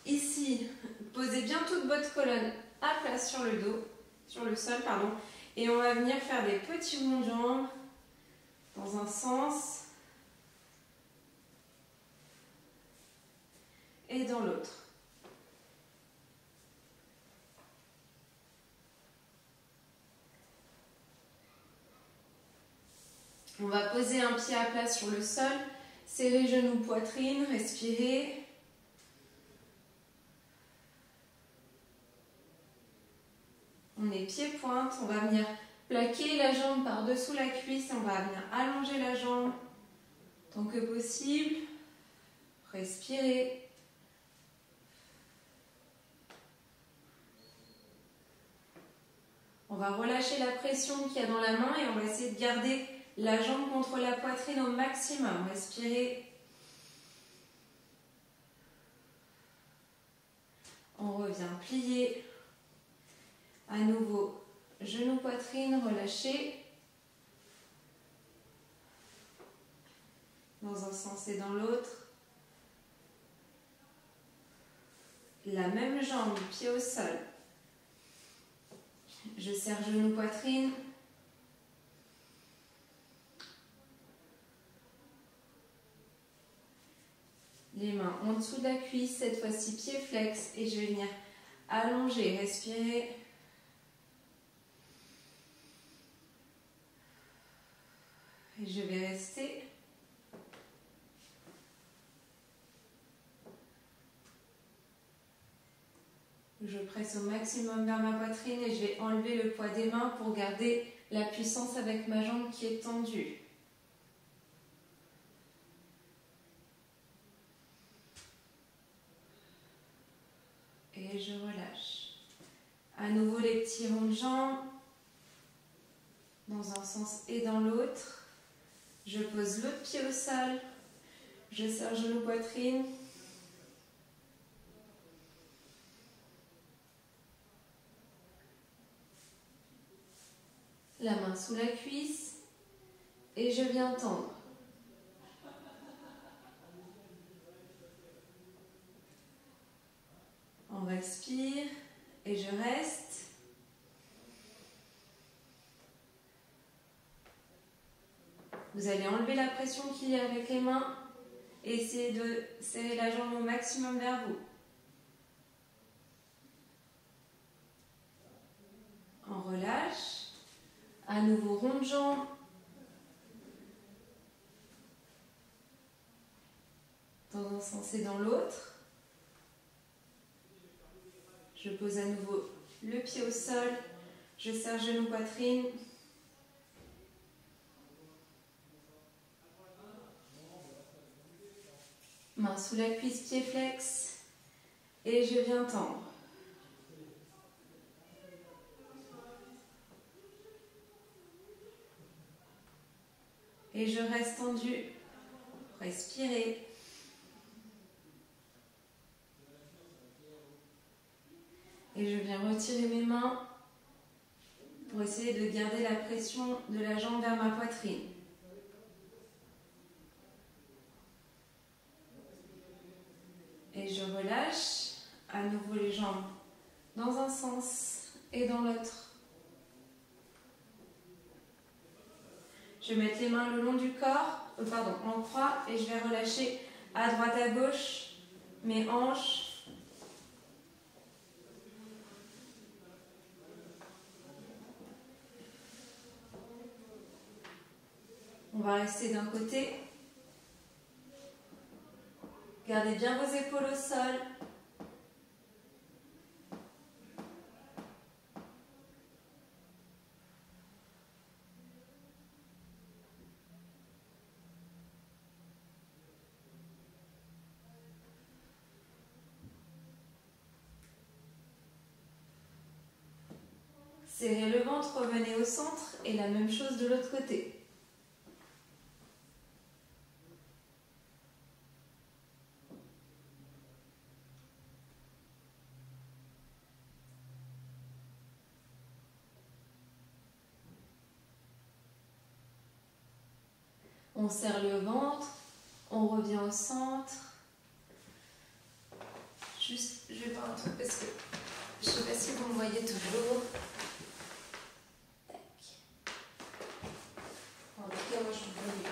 ici, posez bien toute votre colonne à plat sur le dos, sur le sol, pardon. Et on va venir faire des petits ronds de jambes dans un sens et dans l'autre. On va poser un pied à plat sur le sol, serrer genoux, poitrine, respirer. On est pied-pointe, on va venir plaquer la jambe par-dessous la cuisse, on va venir allonger la jambe tant que possible. Respirez. On va relâcher la pression qu'il y a dans la main et on va essayer de garder la jambe contre la poitrine au maximum. Respirez. On revient plier. À nouveau, genou, poitrine, relâchez. Dans un sens et dans l'autre. La même jambe, pied au sol. Je serre genou, poitrine. Les mains en dessous de la cuisse, cette fois-ci pied flex. Et je vais venir allonger, respirer. Et je vais rester. Je presse au maximum vers ma poitrine et je vais enlever le poids des mains pour garder la puissance avec ma jambe qui est tendue. Et je relâche. À nouveau les petits ronds de jambes dans un sens et dans l'autre. Je pose l'autre pied au sol. Je serre genou, poitrine. La main sous la cuisse et je viens tendre. On respire et je reste. Vous allez enlever la pression qu'il y a avec les mains et essayer de serrer la jambe au maximum vers vous. On relâche. À nouveau rond de jambe. Dans un sens et dans l'autre. Je pose à nouveau le pied au sol. Je serre genou, poitrine. Main sous la cuisse, pied flex. Et je viens tendre. Et je reste tendu. Respirez. Et je viens retirer mes mains pour essayer de garder la pression de la jambe vers ma poitrine. Et je relâche. À nouveau les jambes dans un sens et dans l'autre. Je vais mettre les mains le long du corps, en croix, et je vais relâcher à droite à gauche mes hanches. On va rester d'un côté. Gardez bien vos épaules au sol. Serrez le ventre, revenez au centre et la même chose de l'autre côté. On serre le ventre, on revient au centre. Juste, je vais voir un truc parce que je ne sais pas si vous me voyez toujours. Tac. En tout cas, moi, je ne me voyais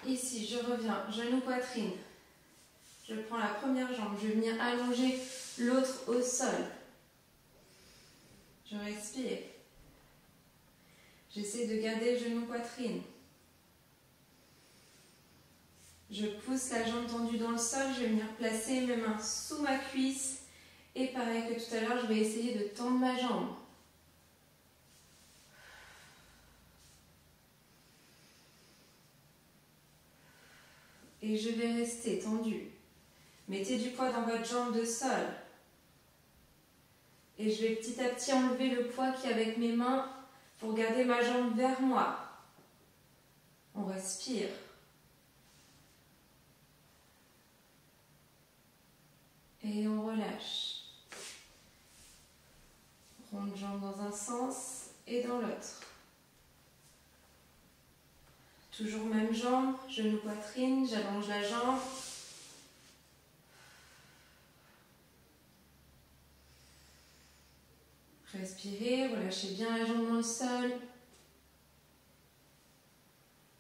plus. Ici, je reviens, genou, poitrine. Je prends la première jambe, je vais venir allonger l'autre au sol. Je respire. J'essaie de garder genou, poitrine. Je pousse la jambe tendue dans le sol, je vais venir placer mes mains sous ma cuisse. Et pareil que tout à l'heure, je vais essayer de tendre ma jambe. Et je vais rester tendue. Mettez du poids dans votre jambe de sol. Et je vais petit à petit enlever le poids qui est avec mes mains pour garder ma jambe vers moi. On respire. Et on relâche. Ronde jambe dans un sens et dans l'autre. Toujours même jambe, genou, poitrine, j'allonge la jambe. Respirez, relâchez bien la jambe dans le sol.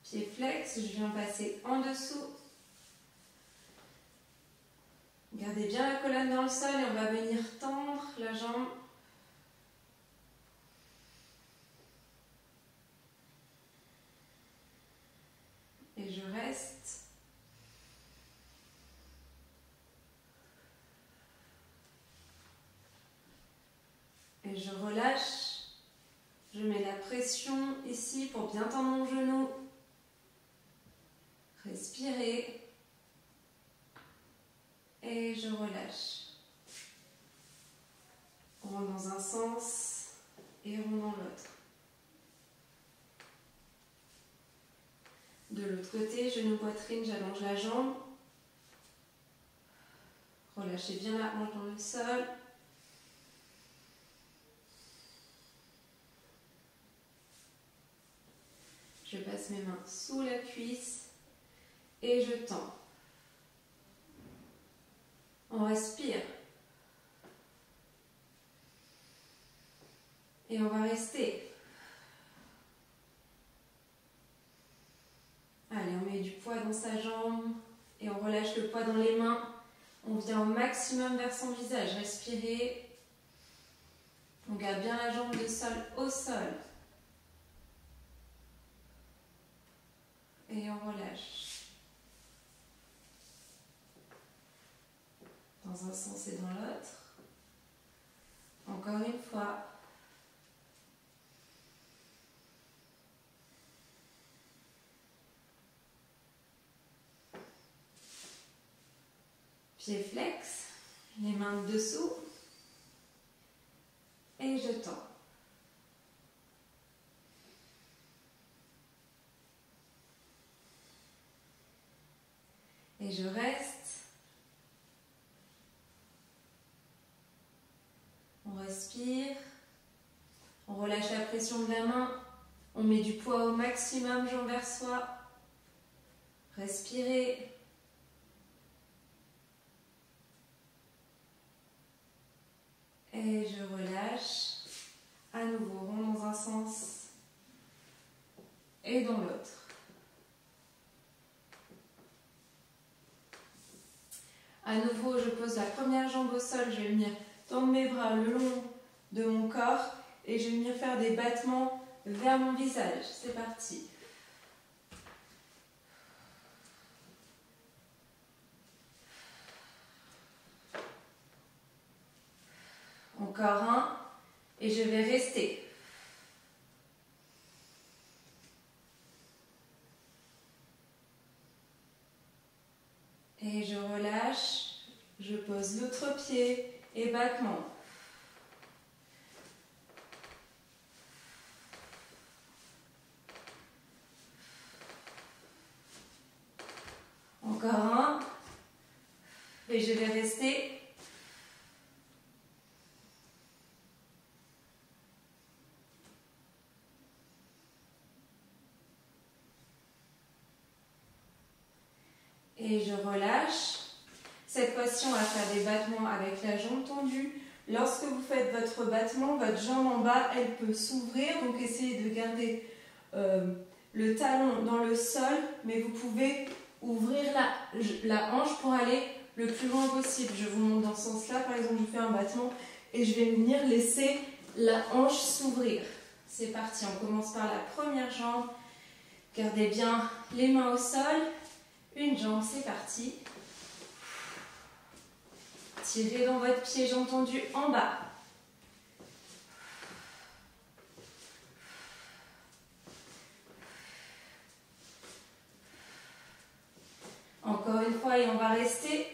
Pied flex, je viens passer en dessous. Gardez bien la colonne dans le sol et on va venir tendre la jambe. Et je reste. Et je relâche. Je mets la pression ici pour bien tendre mon genou. Respirez. Et je relâche. On rentre dans un sens et on dans l'autre. De l'autre côté, genou, poitrine, j'allonge la jambe. Relâchez bien la hanche dans le sol. Je passe mes mains sous la cuisse et je tends. On respire. Et on va rester. Allez, on met du poids dans sa jambe et on relâche le poids dans les mains. On vient au maximum vers son visage. Respirez. On garde bien la jambe de sol au sol. Et on relâche. Dans un sens et dans l'autre. Encore une fois. Pied flex, les mains dessous. Et je tends. Et je reste. On respire. On relâche la pression de la main. On met du poids au maximum, jambe vers soi. Respirez. Et je relâche. À nouveau, rond dans un sens et dans l'autre. À nouveau, je pose la première jambe au sol. Je vais venir tendre mes bras le long de mon corps et je vais venir faire des battements vers mon visage. C'est parti. Encore un. Et je vais rester. Et je relâche. Je pose l'autre pied et battement. Encore un. Et je vais rester. Et je relâche. Cette fois-ci, on va faire des battements avec la jambe tendue. Lorsque vous faites votre battement, votre jambe en bas, elle peut s'ouvrir. Donc essayez de garder le talon dans le sol, mais vous pouvez ouvrir la hanche pour aller le plus loin possible. Je vous montre dans ce sens-là. Par exemple, je fais un battement et je vais venir laisser la hanche s'ouvrir. C'est parti, on commence par la première jambe. Gardez bien les mains au sol. Une jambe, c'est parti. Tirez dans votre pied, jambe tendue en bas. Encore une fois, et on va rester.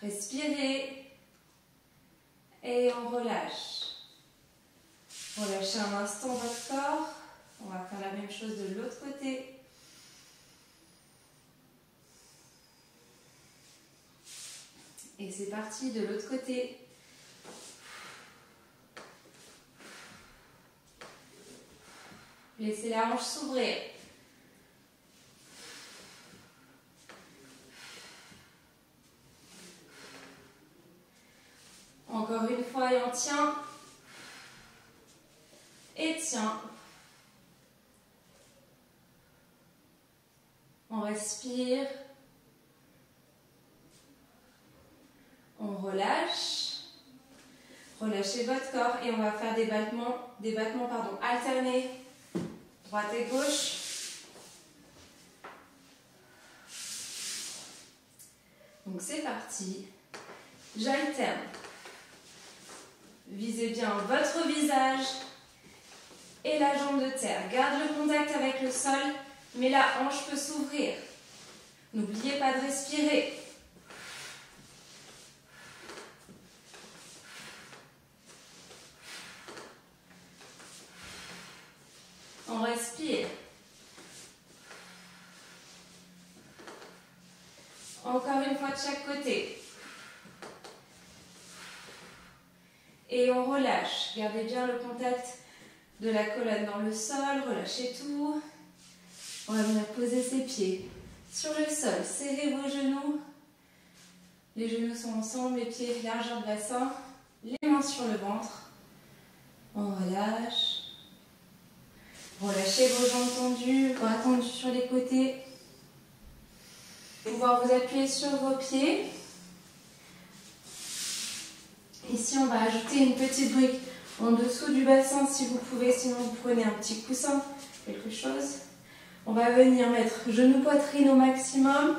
Respirez. Et on relâche. Relâchez un instant votre corps. On va faire la même chose de l'autre côté. Et c'est parti de l'autre côté. Laissez la hanche s'ouvrir. Encore une fois et on tient. Et tiens. On respire. On relâche. Relâchez votre corps et on va faire des battements alternés. Droite et gauche. Donc c'est parti. J'alterne. Visez bien votre visage et la jambe de terre. Garde le contact avec le sol, mais la hanche peut s'ouvrir. N'oubliez pas de respirer. On respire. Encore une fois de chaque côté. Et on relâche. Gardez bien le contact de la colonne dans le sol. Relâchez tout. On va venir poser ses pieds sur le sol. Serrez vos genoux. Les genoux sont ensemble, les pieds largeur de bassin. Les mains sur le ventre. On relâche. Relâchez vos jambes tendues, bras tendus sur les côtés. Vous pouvez vous appuyer sur vos pieds. Ici, on va ajouter une petite brique en dessous du bassin si vous pouvez, sinon vous prenez un petit coussin, quelque chose. On va venir mettre genou poitrine au maximum.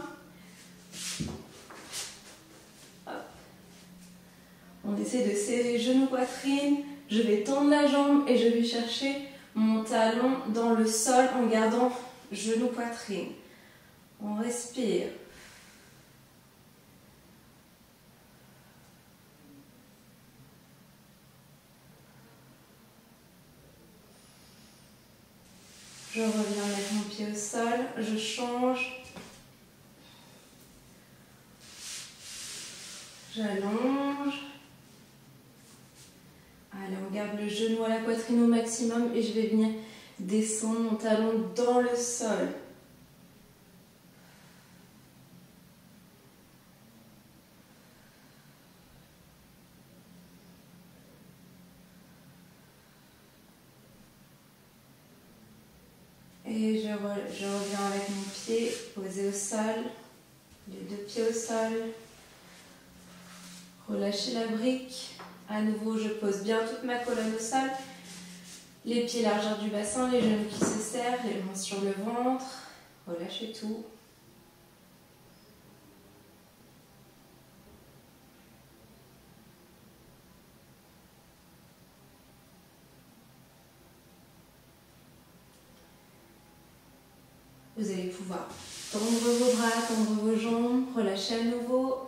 Hop. On essaie de serrer genou poitrine. Je vais tendre la jambe et je vais chercher mon talon dans le sol en gardant genou poitrine. On respire. Je reviens mettre mon pied au sol, je change. J'allonge. Allez, on garde le genou à la poitrine au maximum et je vais venir descendre mon talon dans le sol. Et je reviens avec mon pied posé au sol, les deux pieds au sol. Relâchez la brique. À nouveau, je pose bien toute ma colonne au sol. Les pieds largeur du bassin, les genoux qui se serrent, les mains sur le ventre. Relâchez tout. Vous allez pouvoir tendre vos bras, tendre vos jambes, relâcher à nouveau.